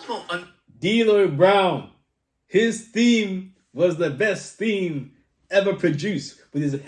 D'Lo Brown. His theme was the best theme ever produced with his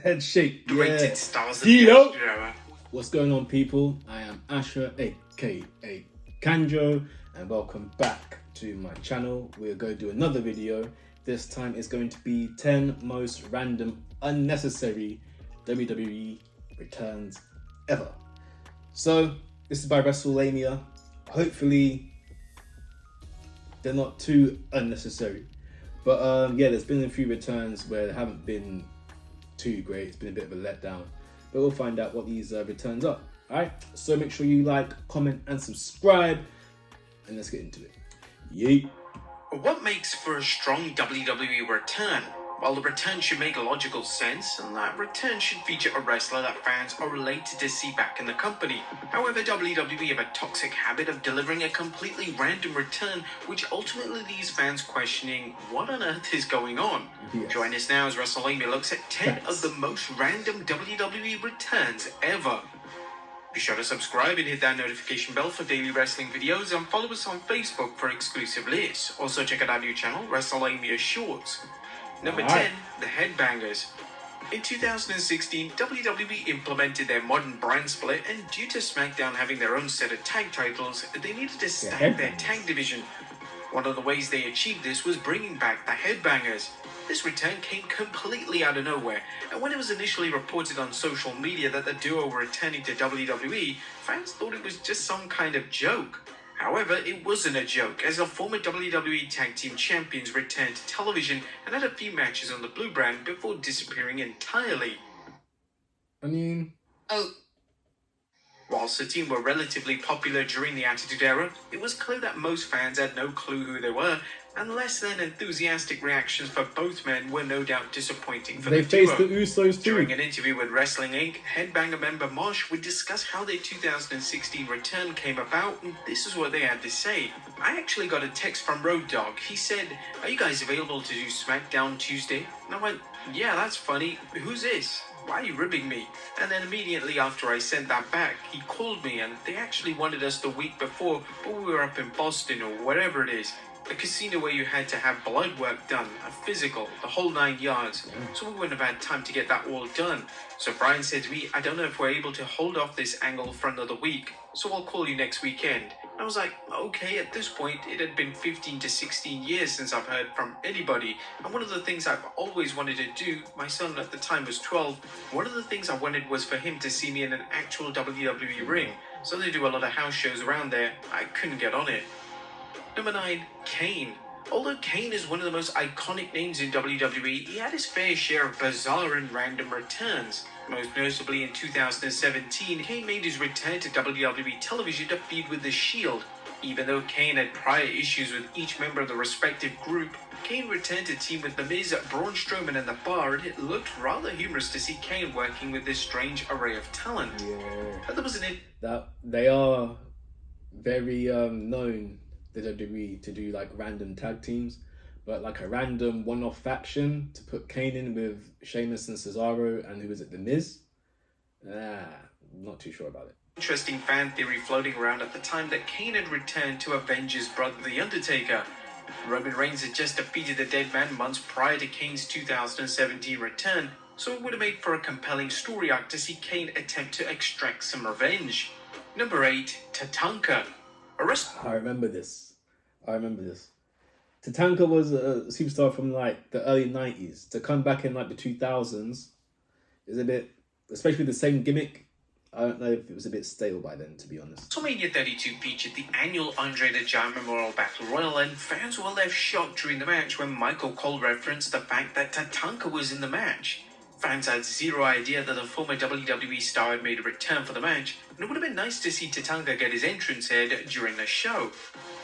head shake. Yeah. D'Lo. What's going on, people? I am Asher, aka Kanjo, and welcome back to my channel. We're going to do another video. This time it's going to be 10 most random, unnecessary WWE returns ever. So this is by WrestleMania. Hopefully they're not too unnecessary, but yeah, there's been a few returns where they haven't been too great. It's been a bit of a letdown, but we'll find out what these returns are. All right, so make sure you like, comment, and subscribe, and let's get into it. Yeet. What makes for a strong WWE return? Well, the return should make logical sense, and that return should feature a wrestler that fans are related to see back in the company. However, WWE have a toxic habit of delivering a completely random return, which ultimately leaves fans questioning what on earth is going on. Yes. Join us now as WrestleMania looks at 10 of the most random WWE returns ever. Be sure to subscribe and hit that notification bell for daily wrestling videos, and follow us on Facebook for exclusive lists. Also check out our new channel, WrestleMania Shorts. Number 10, the Headbangers. In 2016, WWE implemented their modern brand split, and due to SmackDown having their own set of tag titles, they needed to stack their tag division. One of the ways they achieved this was bringing back the Headbangers. This return came completely out of nowhere, and when it was initially reported on social media that the duo were returning to WWE, fans thought it was just some kind of joke. However, it wasn't a joke, as the former WWE Tag Team Champions returned to television and had a few matches on the Blue brand before disappearing entirely. Whilst the team were relatively popular during the Attitude Era, it was clear that most fans had no clue who they were, and less than enthusiastic reactions for both men were no doubt disappointing for the duo. They faced the Usos too. During an interview with Wrestling Inc., Headbanger member Mosh would discuss how their 2016 return came about, and this is what they had to say. I actually got a text from Road Dogg. He said, "Are you guys available to do SmackDown Tuesday?" And I went, "Yeah, that's funny. Who's this? Why are you ribbing me?" And then immediately after I sent that back, he called me, and they actually wanted us the week before, but we were up in Boston or wherever it is. A casino where you had to have blood work done, a physical, the whole 9 yards. So we wouldn't have had time to get that all done. So Brian said to me, "I don't know if we're able to hold off this angle for another week, so I'll call you next weekend." And I was like, okay. At this point, it had been 15 to 16 years since I've heard from anybody. And one of the things I've always wanted to do, my son at the time was 12, one of the things I wanted was for him to see me in an actual WWE ring. So they do a lot of house shows around there. I couldn't get on it. Number 9, Kane. Although Kane is one of the most iconic names in WWE, he had his fair share of bizarre and random returns. Most notably in 2017, Kane made his return to WWE television to feud with The Shield. Even though Kane had prior issues with each member of the respective group, Kane returned to team with The Miz, Braun Strowman and The Bar, and it looked rather humorous to see Kane working with this strange array of talent. Yeah. But there was That they are very known, the WWE, to do like random tag teams, but like a random one-off faction to put Kane in with Sheamus and Cesaro and who is it, The Miz? Not too sure about it. Interesting fan theory floating around at the time that Kane had returned to avenge his brother The Undertaker. Roman Reigns had just defeated the Dead Man months prior to Kane's 2017 return, so it would have made for a compelling story arc to see Kane attempt to extract some revenge. Number 8, Tatanka. I remember this. Tatanka was a superstar from like the early 90s. To come back in like the 2000s is a bit, especially the same gimmick. I don't know if it was a bit stale by then, to be honest. WrestleMania 32 featured the annual Andre the Giant Memorial Battle Royal, and fans were left shocked during the match when Michael Cole referenced the fact that Tatanka was in the match. Fans had zero idea that the former WWE star had made a return for the match, and it would have been nice to see Tatanka get his entrance head during the show.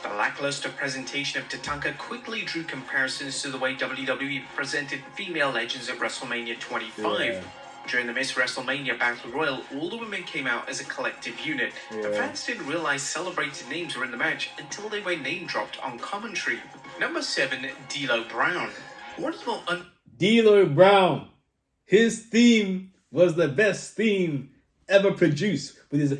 The lackluster presentation of Tatanka quickly drew comparisons to the way WWE presented female legends at WrestleMania 25. Yeah. During the Miss WrestleMania Battle Royal, all the women came out as a collective unit. Yeah. The fans didn't realize celebrated names were in the match until they were name-dropped on commentary. Number 7, D'Lo Brown. What is more D'Lo Brown. His theme was the best theme ever produced with his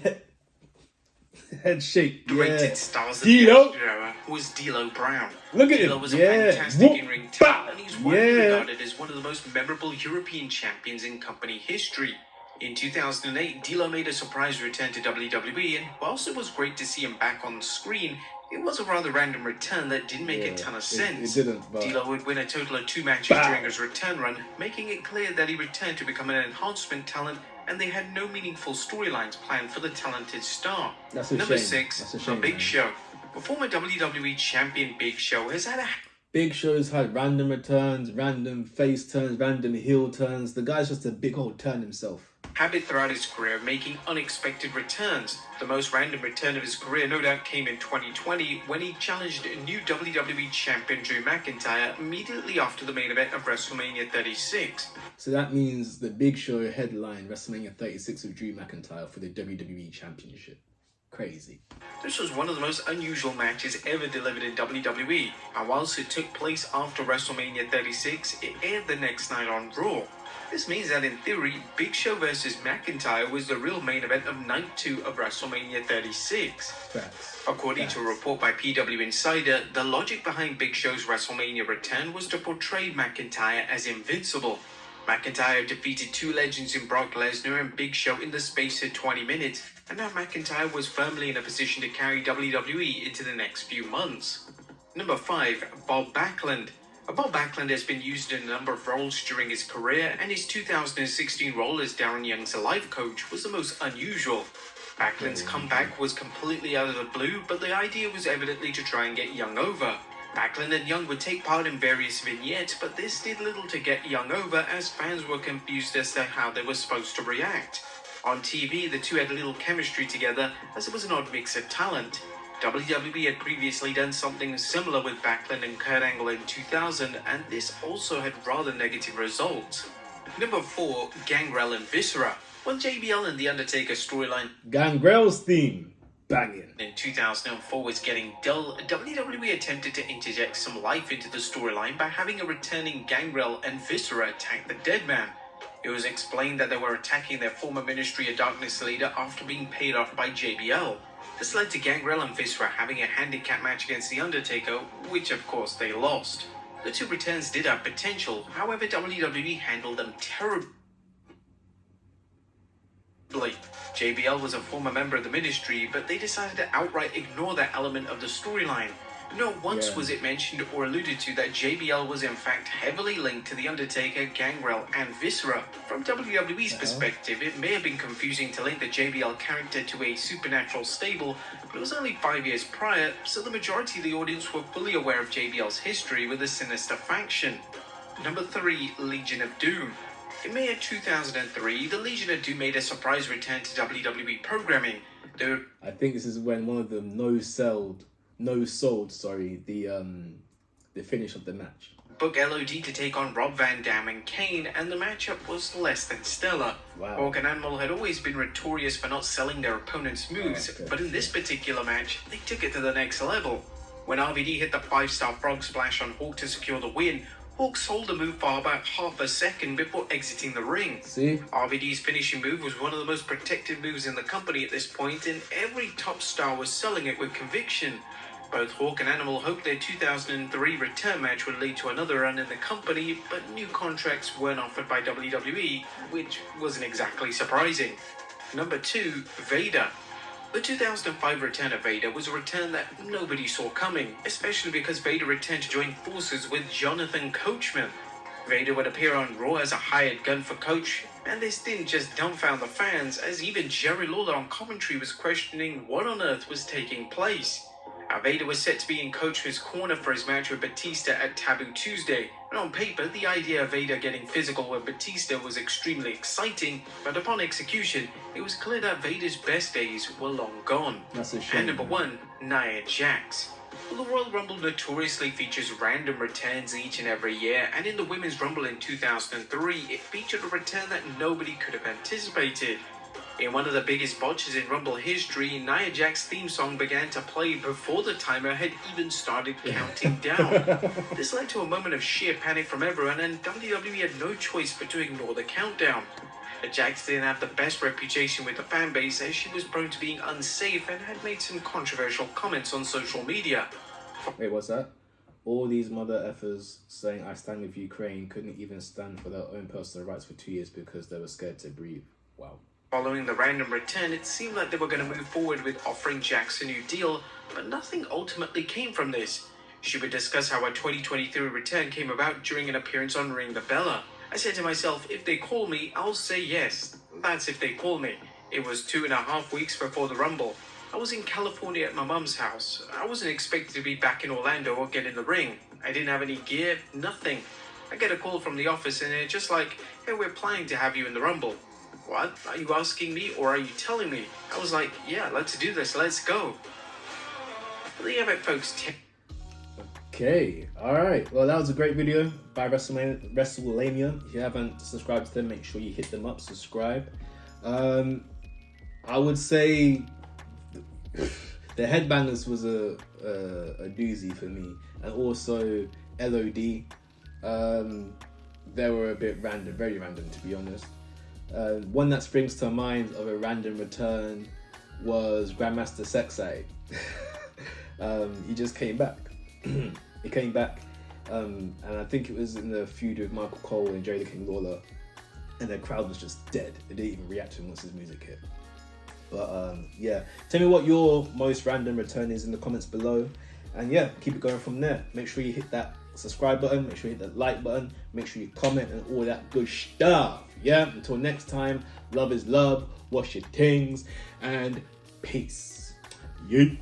Head shake. Rated Yeah. stars of D'Lo. the era was D'Lo Brown. Look at D'Lo him. was a Yeah. fantastic Whoop. in-ring Bow. talent, and he's widely Yeah. regarded as one of the most memorable European champions in company history. In 2008, D'Lo made a surprise return to WWE, and whilst it was great to see him back on the screen, it was a rather random return that didn't make a ton of sense. It didn't, but... D'Lo would win a total of 2 matches during his return run, making it clear that he returned to become an enhancement talent, and they had no meaningful storylines planned for the talented star. That's a Number shame. 6, That's a shame, The Big man. Show. The former WWE champion Big Show has had a Big Show's had random returns, random face turns, random heel turns. The guy's just a big old turn himself. habit throughout his career of making unexpected returns. The most random return of his career no doubt came in 2020 when he challenged new WWE champion Drew McIntyre immediately after the main event of WrestleMania 36. So that means the Big Show headline WrestleMania 36 with Drew McIntyre for the WWE Championship. Crazy. This was one of the most unusual matches ever delivered in WWE, and whilst it took place after WrestleMania 36, it aired the next night on Raw. This means that in theory, Big Show vs McIntyre was the real main event of Night 2 of WrestleMania 36. Facts. According to a report by PW Insider, the logic behind Big Show's WrestleMania return was to portray McIntyre as invincible. McIntyre defeated two legends in Brock Lesnar and Big Show in the space of 20 minutes, and now McIntyre was firmly in a position to carry WWE into the next few months. Number 5, Bob Backlund. Bob Backlund has been used in a number of roles during his career, and his 2016 role as Darren Young's life coach was the most unusual. Backlund's comeback was completely out of the blue, but the idea was evidently to try and get Young over. Backlund and Young would take part in various vignettes, but this did little to get Young over as fans were confused as to how they were supposed to react. On TV, the two had little chemistry together as it was an odd mix of talent. WWE had previously done something similar with Backlund and Kurt Angle in 2000, and this also had rather negative results. Number 4, Gangrel and Viscera. When JBL and The Undertaker storyline Gangrel's theme. Banging. in 2004 was getting dull, WWE attempted to interject some life into the storyline by having a returning Gangrel and Viscera attack the Dead Man. It was explained that they were attacking their former Ministry of Darkness leader after being paid off by JBL. This led to Gangrel and Viscera having a handicap match against The Undertaker, which of course they lost. The two returns did have potential, however WWE handled them terribly. JBL was a former member of the Ministry, but they decided to outright ignore that element of the storyline. Not once was it mentioned or alluded to that JBL was in fact heavily linked to The Undertaker, Gangrel, and Viscera. From WWE's perspective, it may have been confusing to link the JBL character to a supernatural stable, but it was only 5 years prior, so the majority of the audience were fully aware of JBL's history with the sinister faction. Number 3, Legion of Doom. In May of 2003, the Legion of Doom made a surprise return to WWE programming. I think this is when one of them no-sold the finish of the match. Book LOD to take on Rob Van Dam and Kane, and the matchup was less than stellar. Wow. Hawk and Animal had always been notorious for not selling their opponents' moves, okay. but in this particular match, they took it to the next level. When RVD hit the 5-star frog splash on Hawk to secure the win, Hawk sold the move for about half a second before exiting the ring. See? RVD's finishing move was one of the most protected moves in the company at this point, and every top star was selling it with conviction. Both Hawk and Animal hoped their 2003 return match would lead to another run in the company, but new contracts weren't offered by WWE, which wasn't exactly surprising. Number 2, Vader. The 2005 return of Vader was a return that nobody saw coming, especially because Vader returned to join forces with Jonathan Coachman. Vader would appear on Raw as a hired gun for Coach, and this didn't just dumbfound the fans, as even Jerry Lawler on commentary was questioning what on earth was taking place. Vader was set to be in Coachman's corner for his match with Batista at Taboo Tuesday, and on paper, the idea of Vader getting physical with Batista was extremely exciting, but upon execution, it was clear that Vader's best days were long gone. That's a shame. And number 1, Nia Jax. Well, the Royal Rumble notoriously features random returns each and every year, and in the Women's Rumble in 2003, it featured a return that nobody could have anticipated. In one of the biggest botches in Rumble history, Nia Jax's theme song began to play before the timer had even started counting down. This led to a moment of sheer panic from everyone, and WWE had no choice but to ignore the countdown. Jax didn't have the best reputation with the fan base as she was prone to being unsafe and had made some controversial comments on social media. Wait, what's that? All these mother effers saying I stand with Ukraine couldn't even stand for their own personal rights for 2 years because they were scared to breathe. Wow. Following the random return, it seemed like they were going to move forward with offering Jax a new deal, but nothing ultimately came from this. She would discuss how her 2023 return came about during an appearance on Ring the Bella. I said to myself, if they call me, I'll say yes. That's if they call me. It was 2.5 weeks before the Rumble. I was in California at my mum's house. I wasn't expected to be back in Orlando or get in the ring. I didn't have any gear, nothing. I get a call from the office and they're just like, hey, we're planning to have you in the Rumble. What? Are you asking me or are you telling me? I was like, yeah, let's do this, let's go. Well, there you have it, folks. Okay, alright. Well, that was a great video by WrestleLamia. If you haven't subscribed to them, make sure you hit them up, subscribe. I would say the Headbangers was a doozy for me. And also LOD. They were a bit random, very random to be honest. One that springs to mind of a random return was Grandmaster Sexay. He just came back. He came back, and I think it was in the feud with Michael Cole and Jerry the King Lawler, and the crowd was just dead. They didn't even react to him once his music hit. But yeah, tell me what your most random return is in the comments below, and yeah, keep it going from there. Make sure you hit that subscribe button, make sure you hit that like button, make sure you comment and all that good stuff. Yeah, until next time, love is love, wash your things, and peace. Yeet.